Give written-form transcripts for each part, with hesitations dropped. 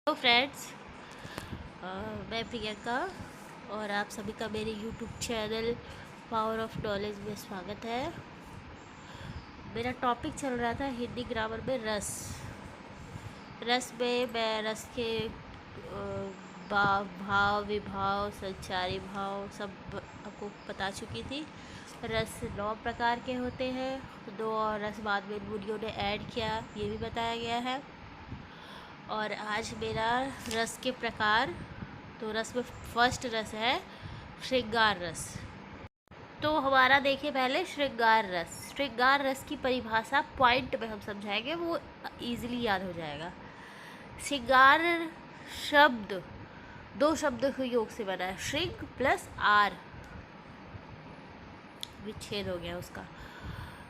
Hello friends, मैं प्रियंका और आप सभी का मेरे YouTube channel power of knowledge में स्वागत है। मेरा टॉपिक चल रहा था हिंदी ग्रामर में रस में मैं रस के भाव, विभाव, संचारी भाव सब आपको बता चुकी थी। रस 9 प्रकार के होते हैं। 2 और रस बाद में वीडियो ने ऐड किया, ये भी बताया गया है। और आज मेरा रस के प्रकार, तो रस में फर्स्ट रस है श्रृंगार रस। तो हमारा देखिए पहले श्रृंगार रस। श्रृंगार रस की परिभाषा पॉइंट में हम समझाएंगे, वो इजीली याद हो जाएगा। श्रृंगार शब्द 2 शब्द के योग से बना है, श्रृंग प्लस आर, विच्छेद हो गया उसका।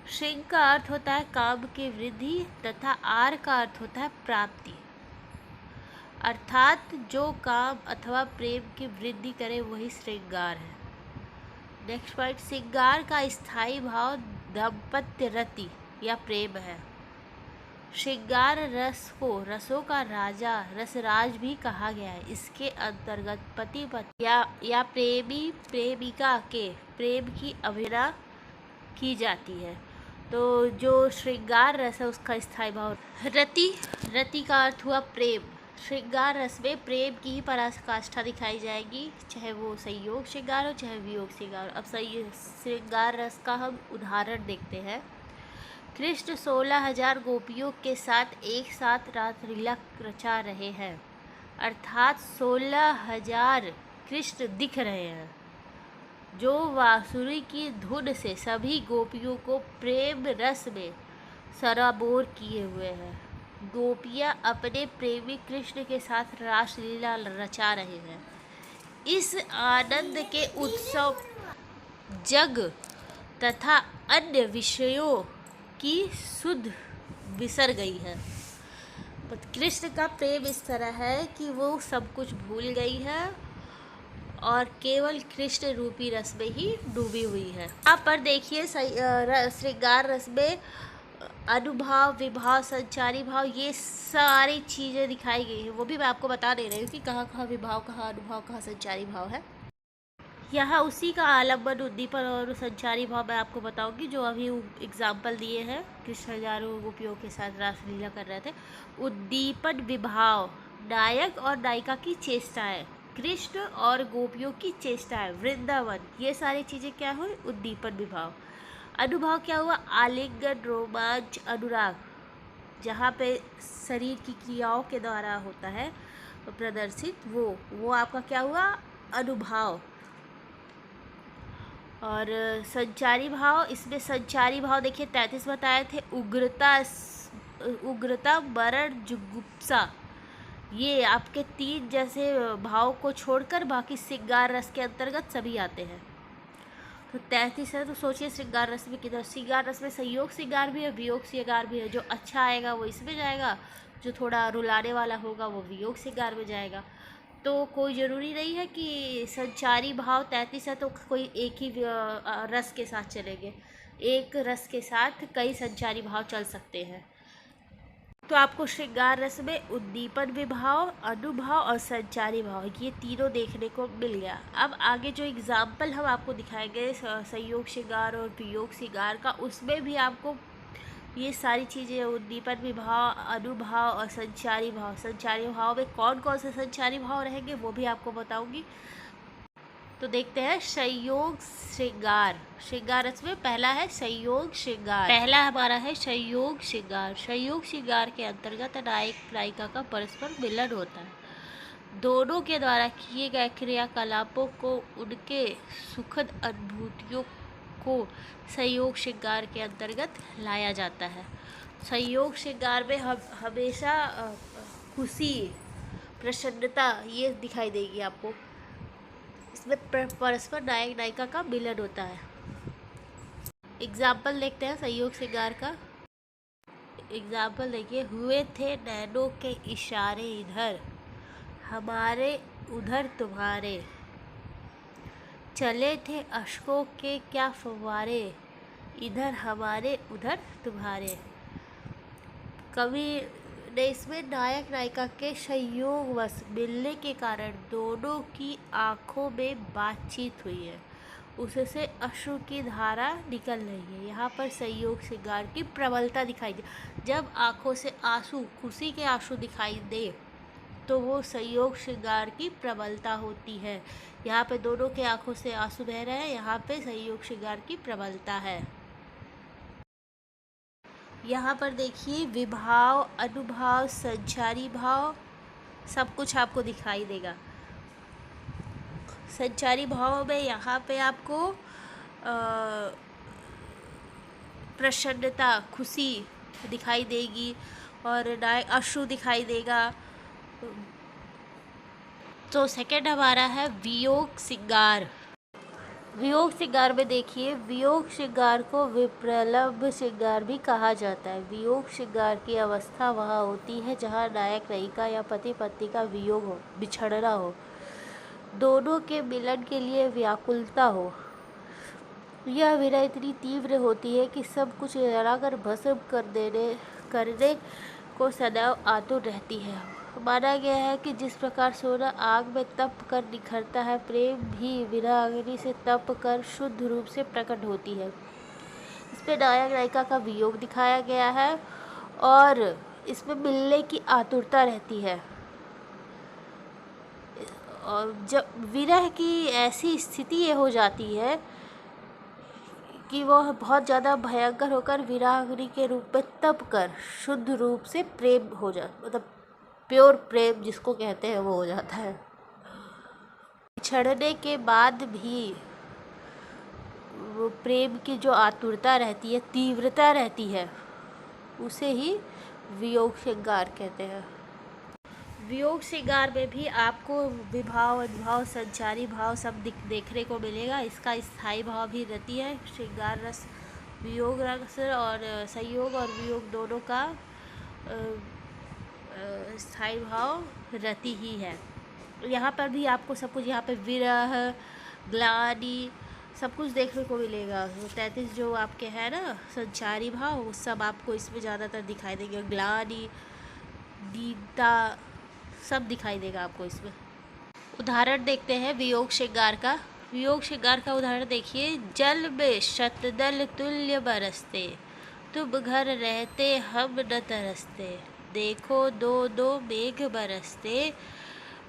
श्रृंग का अर्थ होता है काम की वृद्धि तथा आर का अर्थ होता है प्राप्ति, अर्थात जो काम अथवा प्रेम की वृद्धि करे वही श्रृंगार है। नेक्स्ट पॉइंट, श्रृंगार का स्थायी भाव दाम्पत्य रति या प्रेम है। श्रृंगार रस को रसों का राजा रसराज भी कहा गया है। इसके अंतर्गत पति पत्नी या प्रेमी प्रेमिका के प्रेम की अभिनय की जाती है। तो जो श्रृंगार रस है उसका स्थायी भाव रति का अर्थ हुआ प्रेम। श्रृंगार रस में प्रेम की ही पराकाष्ठा दिखाई जाएगी, चाहे वो संयोग श्रृंगार हो चाहे वियोग श्रृंगार। अब श्रृंगार रस का हम उदाहरण देखते हैं। कृष्ण 16,000 गोपियों के साथ एक साथ रासलीला रचा रहे हैं, अर्थात 16,000 कृष्ण दिख रहे हैं, जो बांसुरी की धुन से सभी गोपियों को प्रेम रस में सराबोर किए हुए हैं। गोपियाँ अपने प्रेमी कृष्ण के साथ रासलीला रचा रहे हैं। इस आनंद के उत्सव जग तथा अन्य विषयों की सुध बिसर गई है। कृष्ण का प्रेम इस तरह है कि वो सब कुछ भूल गई है और केवल कृष्ण रूपी रस में ही डूबी हुई है। यहाँ पर देखिए श्रृंगार रस में अनुभाव, विभाव, संचारी भाव, ये सारी चीज़ें दिखाई गई हैं। वो भी मैं आपको बता दे रही हूँ कि कहाँ कहाँ विभाव, कहाँ अनुभाव, कहाँ संचारी भाव है। यहाँ उसी का आलम्बन, उद्दीपन और संचारी भाव मैं आपको बताऊंगी, जो अभी एग्जाम्पल दिए हैं। कृष्ण हजारों गोपियों के साथ रासलीला कर रहे थे। उद्दीपन विभाव, नायक और नायिका की चेष्टाएं, कृष्ण और गोपियों की चेष्टाएं, वृंदावन, ये सारी चीज़ें क्या हुई? उद्दीपन विभाव। अनुभाव क्या हुआ? आलिंगन, रोमांच, अनुराग, जहाँ पे शरीर की क्रियाओं के द्वारा होता है प्रदर्शित, वो आपका क्या हुआ? अनुभाव। और संचारी भाव, इसमें संचारी भाव देखिए 33 बताए थे। उग्रता, मरण, जुगुप्सा, ये आपके 3 जैसे भाव को छोड़कर बाकी श्रृंगार रस के अंतर्गत सभी आते हैं। तो 33 है, तो सोचिए श्रृंगार रस में किधर? श्रृंगार रस में संयोग श्रृंगार भी है, वियोग श्रृंगार भी है। जो अच्छा आएगा वो इसमें जाएगा, जो थोड़ा रुलाने वाला होगा वो वियोग श्रृंगार में जाएगा। तो कोई ज़रूरी नहीं है कि संचारी भाव 33 है तो कोई एक ही रस के साथ चलेंगे। एक रस के साथ कई संचारी भाव चल सकते हैं। तो आपको श्रृंगार रस में उद्दीपन विभाव, अनुभाव और संचारी भाव, ये तीनों देखने को मिल गया। अब आगे जो एग्जाम्पल हम आपको दिखाएंगे संयोग श्रृंगार और वियोग श्रृंगार का, उसमें भी आपको ये सारी चीज़ें, उद्दीपन विभाव, अनुभाव और संचारी भाव। संचारी भाव में कौन कौन से संचारी भाव रहेंगे वो भी आपको बताऊंगी। तो देखते हैं संयोग श्रृंगार। श्रृंगार रस में पहला है संयोग श्रृंगार। पहला हमारा है संयोग श्रृंगार। संयोग श्रृंगार के अंतर्गत नायक नायिका का परस्पर मिलन होता है। दोनों के द्वारा किए गए क्रियाकलापों को, उनके सुखद अनुभूतियों को संयोग श्रृंगार के अंतर्गत लाया जाता है। संयोग श्रृंगार में हमेशा खुशी, प्रसन्नता ये दिखाई देगी आपको। इसमें परस्पर नायक नायिका का मिलन होता है। एग्जाम्पल देखते हैं संयोग श्रृंगार का। एग्जाम्पल देखिए, हुए थे नैनों के इशारे इधर, हमारे उधर तुम्हारे, चले थे अश्कों के क्या फव्वारे, इधर हमारे उधर तुम्हारे। कवि इसमें नायक नायिका के संयोगवश मिलने के कारण दोनों की आंखों में बातचीत हुई है, उससे अश्रु की धारा निकल रही है। यहाँ पर संयोग श्रृंगार की प्रबलता दिखाई दे। जब आंखों से आंसू, खुशी के आंसू दिखाई दे तो वो संयोग श्रृंगार की प्रबलता होती है। यहाँ पे दोनों के आंखों से आंसू बह रहे हैं, यहाँ पे संयोग श्रृंगार की प्रबलता है। यहाँ पर देखिए विभाव, अनुभाव, संचारी भाव सब कुछ आपको दिखाई देगा। संचारी भाव में यहाँ पे आपको प्रसन्नता, खुशी दिखाई देगी और अश्रु दिखाई देगा। तो सेकंड हमारा है वियोग श्रृंगार। वियोग श्रृंगार में देखिए, वियोग श्रृंगार को विप्रलंब श्रृंगार भी कहा जाता है। वियोग श्रृंगार की अवस्था वहाँ होती है जहाँ नायक नायिका या पति पत्नी का वियोग हो, बिछड़ना हो, दोनों के मिलन के लिए व्याकुलता हो। यह विरह इतनी तीव्र होती है कि सब कुछ जलाकर भस्म करने को सदैव आतुर रहती है। माना गया है कि जिस प्रकार सोना आग में तप कर निखरता है, प्रेम भी विरह अग्नि से तप कर शुद्ध रूप से प्रकट होती है। इसमें नायक नायिका का वियोग दिखाया गया है और इसमें मिलने की आतुरता रहती है। और जब विरह की ऐसी स्थिति ये हो जाती है कि वह बहुत ज़्यादा भयंकर होकर विराग्नि के रूप में तप कर शुद्ध रूप से प्रेम हो जाता, मतलब प्योर प्रेम जिसको कहते हैं वो हो जाता है। बिछड़ने के बाद भी वो प्रेम की जो आतुरता रहती है, तीव्रता रहती है, उसे ही वियोग श्रृंगार कहते हैं। वियोग श्रृंगार में भी आपको विभाव, अनुभाव, संचारी भाव सब देखने को मिलेगा। इसका स्थायी भाव भी रहती है। श्रृंगार रस, वियोग रस और संयोग और वियोग दोनों का स्थायी भाव रहती ही है। यहाँ पर भी आपको सब कुछ, यहाँ पे विरह, ग्लानि सब कुछ देखने को मिलेगा। 33 जो आपके हैं ना संचारी भाव, वो सब आपको इसमें ज़्यादातर दिखाई देंगे। ग्लानि, दीनता सब दिखाई देगा आपको इसमें। उदाहरण देखते हैं वियोग श्रृंगार का। वियोग श्रृंगार का उदाहरण देखिए। जल में शतदल तुल्य बरसते, तुम घर रहते हम न तरसते, देखो दो दो मेघ बरसते,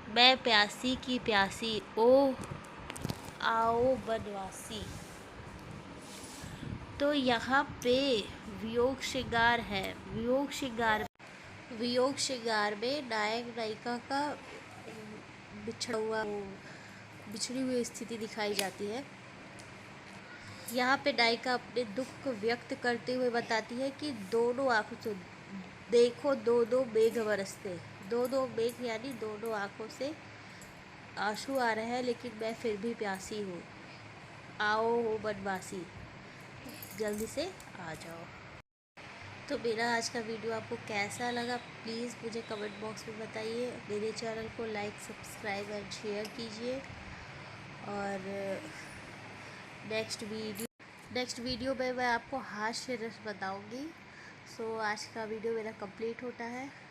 मैं प्यासी की प्यासी, ओ आओ बनवासी। तो यहाँ पे वियोग श्रृंगार है। वियोग श्रृंगार में नायक नायिका का बिछड़ी हुई स्थिति दिखाई जाती है। यहाँ पे नायिका अपने दुख को व्यक्त करते हुए बताती है कि दोनों आंखों से देखो दो दो मेघ बरसते। दो मेघ यानी दोनों आंखों से आंसू आ रहे हैं, लेकिन मैं फिर भी प्यासी हूँ, आओ हो बनवासी, जल्दी से आ जाओ। तो मेरा आज का वीडियो आपको कैसा लगा प्लीज़ मुझे कमेंट बॉक्स में बताइए। मेरे चैनल को लाइक, सब्सक्राइब एंड शेयर कीजिए। और नेक्स्ट वीडियो में मैं आपको हास्य रस बताऊंगी। सो आज का वीडियो मेरा कंप्लीट होता है।